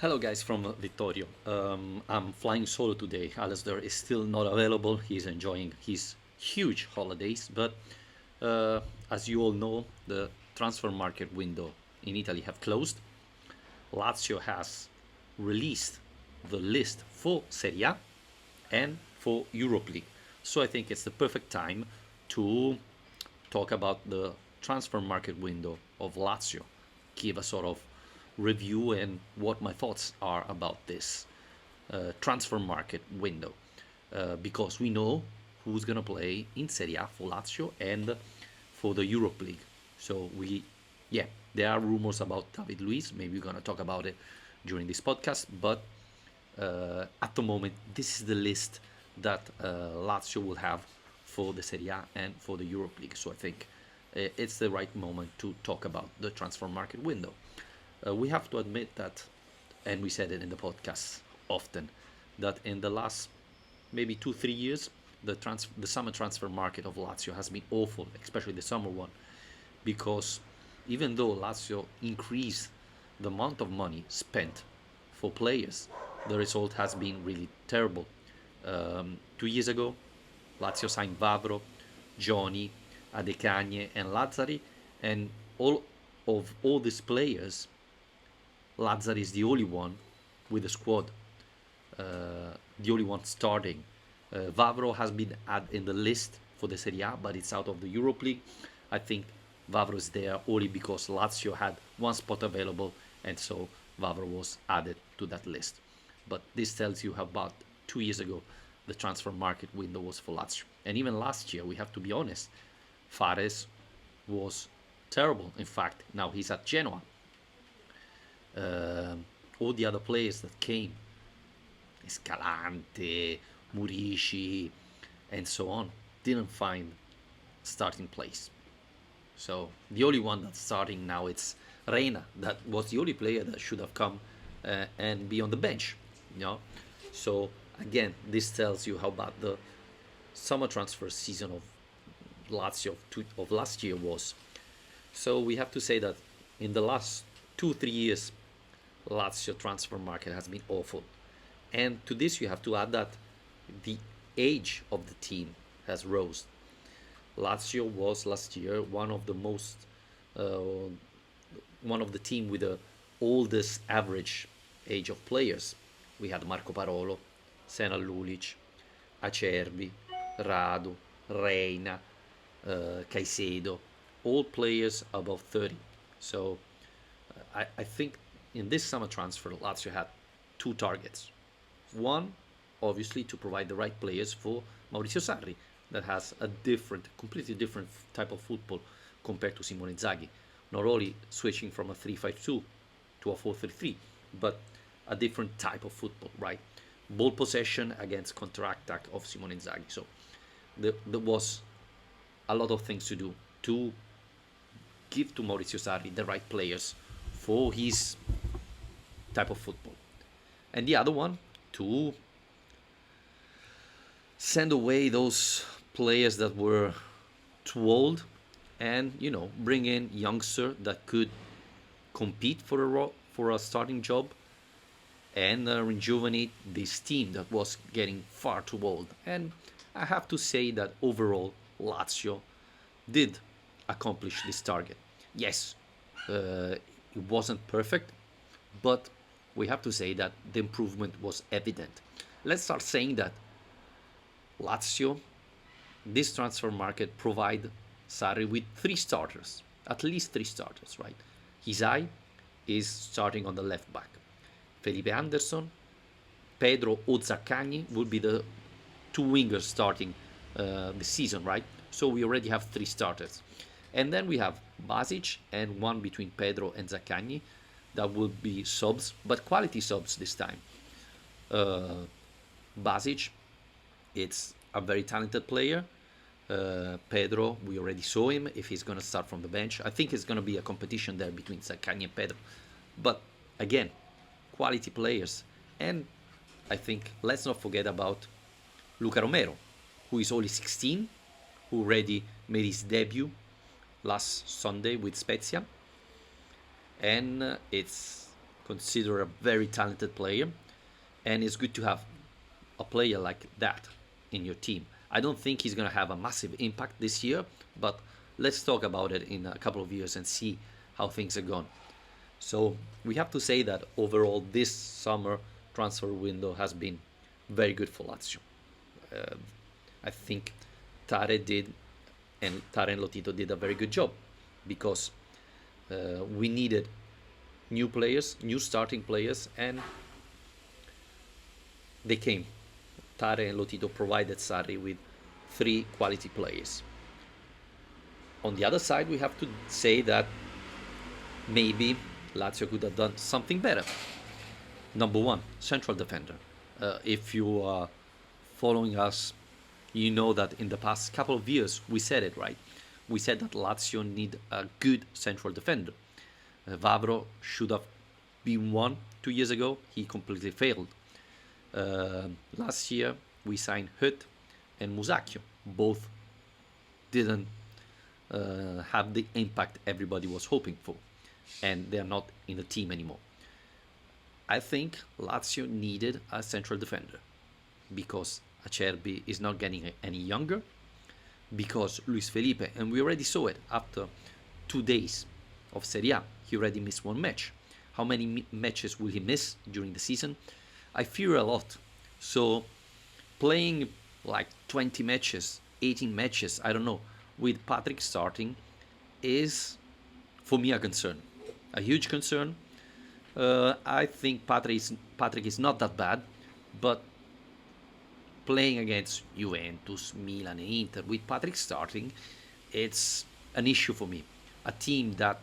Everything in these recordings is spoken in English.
Hello guys from Vittorio. I'm flying solo today. Alasdair is still not available. He's enjoying his huge holidays, but uh, as you all know, the transfer market window in Italy have closed. Lazio has released the list for Serie A and for Europe League. So I think it's the perfect time to talk about the transfer market window of Lazio, give a sort of review and what my thoughts are about this transfer market window, because we know who's going to play in Serie A for Lazio and for the Europe League. So yeah, there are rumors about David Luiz. Maybe we're going to talk about it during this podcast, but at the moment, this is the list that Lazio will have for the Serie A and for the Europe League. So I think it's the right moment to talk about the transfer market window. We have to admit that, and we said it in the podcast often, that in the last maybe 2 3 years, the summer transfer market of Lazio has been awful, especially the summer one, because even though Lazio increased the amount of money spent for players, the result has been really terrible. 2 years ago, Lazio signed Vavro, Johnny, Adekanye, and Lazzari, and all these players, Lazzari is the only one with the squad, the only one starting. Vavro has been added in the list for the Serie A, but it's out of the Europe League. I think Vavro is there only because Lazio had one spot available, and so Vavro was added to that list. But this tells you how about 2 years ago the transfer market window was for Lazio. And even last year, we have to be honest, Fares was terrible. In fact, now he's at Genoa. All the other players that came, Escalante, Murici, and so on, didn't find starting place. So the only one that's starting now it's Reina. That was the only player that should have come and be on the bench. You know, so again, this tells you how bad the summer transfer season of Lazio of last year was. So we have to say that in the last 2 3 years, Lazio transfer market has been awful. And to this, you have to add that the age of the team has rose. Lazio was last year uh, one of the team with the oldest average age of players. We had Marco Parolo, Sena Lulic, Acerbi, Radu, Reina, Caicedo, all players above 30. So I think in this summer transfer, Lazio had two targets. One, obviously, to provide the right players for Maurizio Sarri, that has a completely different type of football compared to Simone Inzaghi. Not only switching from a 3-5-2 to a 4-3-3, but a different type of football, right? Ball possession against counter-attack of Simone Inzaghi. So there was a lot of things to do to give to Maurizio Sarri the right players for his type of football. And the other one, to send away those players that were too old and bring in youngster that could compete for a starting job and rejuvenate this team that was getting far too old. And I have to say that overall Lazio did accomplish this target. Yes, it wasn't perfect, but we have to say that the improvement was evident. Let's start saying that Lazio, this transfer market, provide Sarri with three starters, at least three starters, right? Hisai is starting on the left back. Felipe Anderson, Pedro or Zaccagni will be the two wingers starting the season, right? So we already have three starters. And then we have Basic and one between Pedro and Zaccagni that will be subs, but quality subs this time. Uh, Basic, it's a very talented player. Pedro, we already saw him. If he's going to start from the bench, I think it's going to be a competition there between Zaccagni and Pedro. But again, quality players. And I think let's not forget about Luca Romero, who is only 16, who already made his debut last Sunday with Spezia. And it's consider a very talented player, and it's good to have a player like that in your team. I don't think he's going to have a massive impact this year, but let's talk about it in a couple of years and see how things are going. So we have to say that overall this summer transfer window has been very good for Lazio. Uh, I think Tare did, and Tare and Lotito did a very good job because we needed new players, new starting players, and they came. Tare and Lotito provided Sarri with three quality players. On the other side, we have to say that maybe Lazio could have done something better. Number one, central defender. If you are following us, you know that in the past couple of years we said it, right? We said that Lazio need a good central defender. Vavro should have been one 2 years ago. He completely failed. Last year we signed Hut and Musacchio. Both didn't have the impact everybody was hoping for, and they are not in the team anymore. I think Lazio needed a central defender because Acerbi is not getting any younger, because Luis Felipe, and we already saw it after 2 days of Serie A, he already missed one match. How many matches will he miss during the season? I fear a lot. So playing like 20 matches, 18 matches, I don't know, with Patrick starting is for me a concern, a huge concern. I think Patrick is not that bad, but playing against Juventus, Milan, and Inter with Patrick starting, it's an issue for me. A team that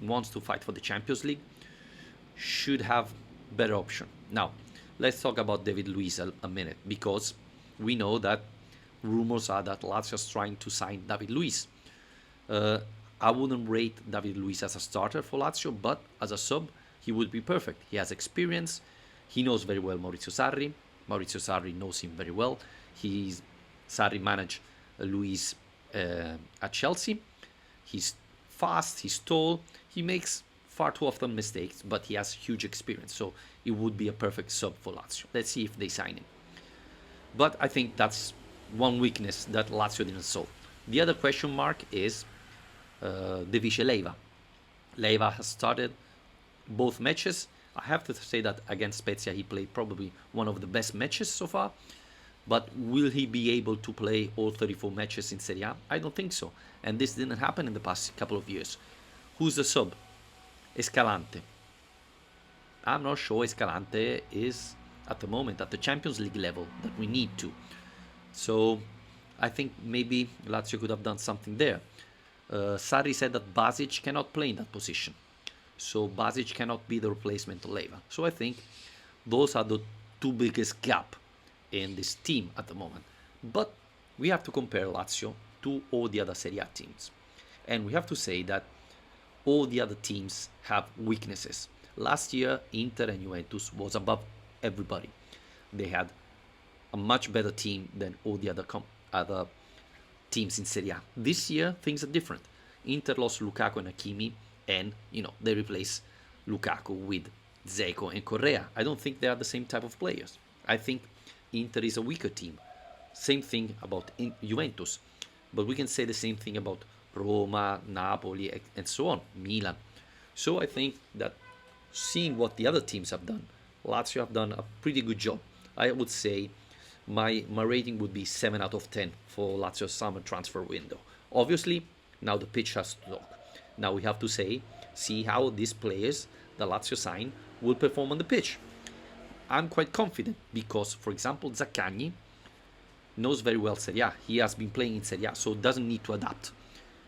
wants to fight for the Champions League should have better option. Now, let's talk about David Luiz a minute, because we know that rumors are that Lazio is trying to sign David Luiz. I wouldn't rate David Luiz as a starter for Lazio, but as a sub, he would be perfect. He has experience. He knows very well Maurizio Sarri. Maurizio Sarri knows him very well. Sarri managed Luiz at Chelsea. He's fast, he's tall, he makes far too often mistakes, but he has huge experience, so it would be a perfect sub for Lazio. Let's see if they sign him. But I think that's one weakness that Lazio didn't solve. The other question mark is Device Leiva. Leiva has started both matches. I have to say that against Spezia he played probably one of the best matches so far. But will he be able to play all 34 matches in Serie A? I don't think so. And this didn't happen in the past couple of years. Who's the sub? Escalante. I'm not sure Escalante is at the moment at the Champions League level that we need to. So I think maybe Lazio could have done something there. Sarri said that Basic cannot play in that position. So Basic cannot be the replacement of Leiva. So I think those are the two biggest gaps in this team at the moment. But we have to compare Lazio to all the other Serie A teams. And we have to say that all the other teams have weaknesses. Last year, Inter and Juventus was above everybody. They had a much better team than all the other teams in Serie A. This year, things are different. Inter lost Lukaku and Hakimi, and they replace Lukaku with Dzeko and Correa. I don't think they are the same type of players. I think Inter is a weaker team. Same thing about Juventus. But we can say the same thing about Roma, Napoli, and so on, Milan. So I think that seeing what the other teams have done, Lazio have done a pretty good job. I would say my rating would be 7 out of 10 for Lazio's summer transfer window. Obviously, now the pitch has to talk. Now we have to see how these players that Lazio sign will perform on the pitch. I'm quite confident because, for example, Zaccagni knows very well Serie A. He has been playing in Serie A, so doesn't need to adapt.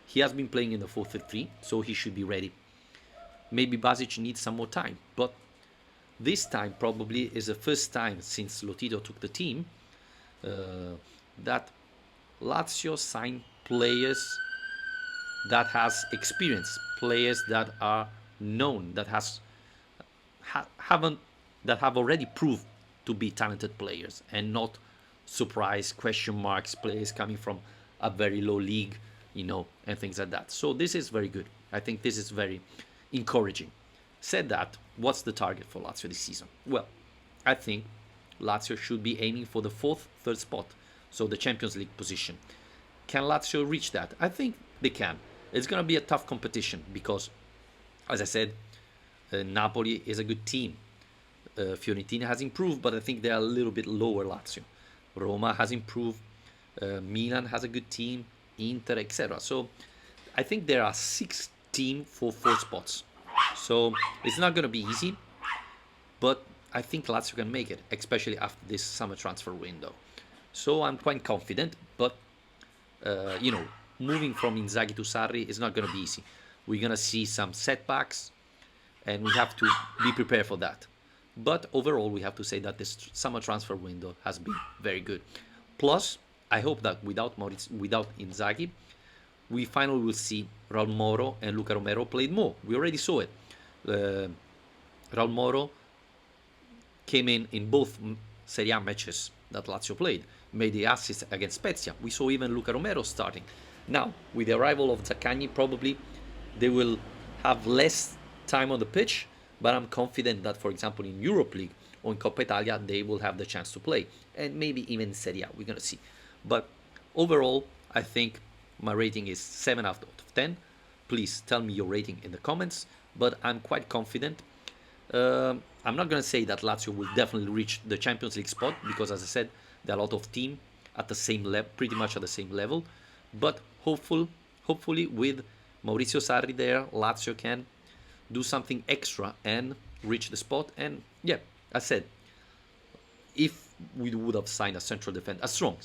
He has been playing in the 4-3-3, so he should be ready. Maybe Basic needs some more time, but this time probably is the first time since Lotito took the team that Lazio signed players that has experience, players that are known, that have already proved to be talented players, and not surprise question marks players coming from a very low league, and things like that. So this is very good. I think this is very encouraging. Said that, what's the target for Lazio this season? Well, I think Lazio should be aiming for the third spot, so the Champions League position. Can Lazio reach that? I think they can. It's going to be a tough competition because, as I said, Napoli is a good team. Fiorentina has improved, but I think they're a little bit lower Lazio. Roma has improved. Milan has a good team. Inter, etc. So I think there are 6 teams for 4 spots. So it's not going to be easy, but I think Lazio can make it, especially after this summer transfer window. So I'm quite confident, but moving from Inzaghi to Sarri is not going to be easy. We're going to see some setbacks, and we have to be prepared for that. But overall, we have to say that this summer transfer window has been very good. Plus, I hope that without Inzaghi, we finally will see Raul Moro and Luca Romero played more. We already saw it. Raul Moro came in both Serie A matches that Lazio played, made the assist against Spezia. We saw even Luca Romero starting. Now, with the arrival of Zaccagni, probably they will have less time on the pitch, but I'm confident that, for example, in Europe League or in Coppa Italia, they will have the chance to play. And maybe even Serie A, we're going to see. But overall, I think my rating is 7 out of 10. Please tell me your rating in the comments, but I'm quite confident. I'm not going to say that Lazio will definitely reach the Champions League spot because, as I said, there are a lot of teams at the same level, pretty much at the same level. But hopefully with Maurizio Sarri there, Lazio can do something extra and reach the spot. And yeah, I said, if we would have signed a strong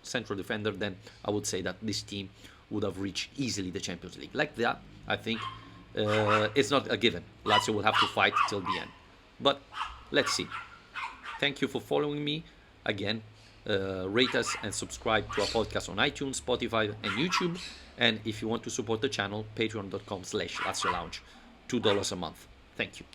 central defender, then I would say that this team would have reached easily the Champions League. Like that, I think it's not a given. Lazio will have to fight till the end. But let's see. Thank you for following me. Again, rate us and subscribe to our podcast on iTunes, Spotify, and YouTube. And if you want to support the channel, patreon.com/LazioLounge. $2 a month. Thank you.